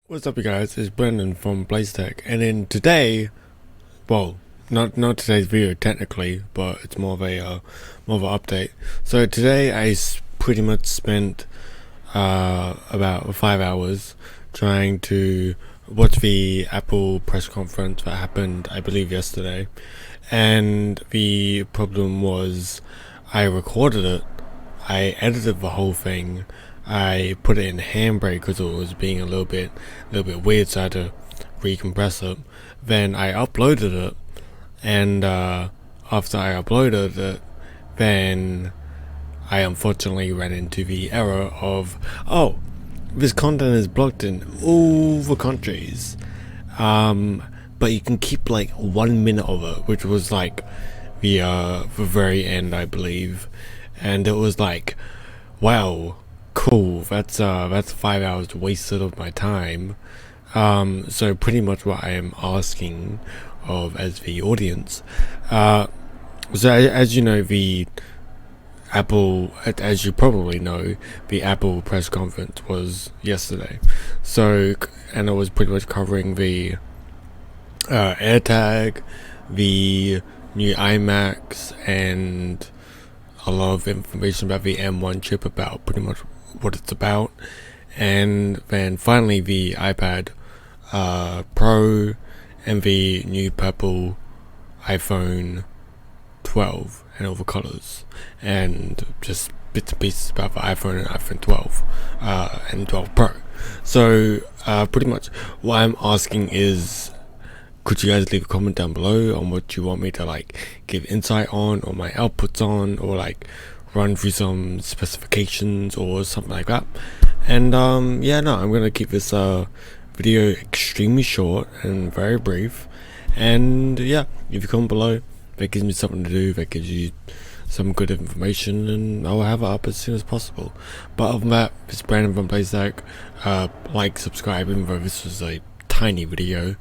What's up, you guys? It's Brendan from BlazeTech, and in today, well, not today's video technically, but it's more of an update. So today pretty much spent about 5 hours trying to watch the Apple press conference that happened, I believe, yesterday, and the problem was I recorded it, I edited the whole thing. I put it in Handbrake because it was being a little bit weird, so I had to recompress it. Then I uploaded it, and after I uploaded it, then I unfortunately ran into the error of, oh, this content is blocked in all the countries, but you can keep like 1 minute of it, which was like the very end, I believe, and it was like, wow. Cool, that's 5 hours wasted of my time. So pretty much what I am asking of as the audience. So as you know, the Apple, as you probably know, the Apple press conference was yesterday. So, and it was pretty much covering the AirTag, the new iMacs, and a lot of information about the M1 chip, about pretty much what it's about, and then finally the iPad Pro and the new purple iPhone 12 and all the colors, and just bits and pieces about the iPhone and iPhone 12 and 12 Pro. So pretty much what I'm asking is, could you guys leave a comment down below on what you want me to like give insight on, or my outputs on, or like run through some specifications or something like that. And yeah, no, I'm gonna keep this video extremely short and very brief. And yeah, if you comment below, that gives me something to do, that gives you some good information, and I'll have it up as soon as possible. But other than that, it's Brandon from BlazeTech. Like, subscribe, even though this was a tiny video,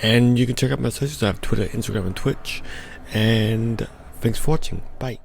and you can check out my socials. I have Twitter, Instagram, and Twitch. And thanks for watching. Bye.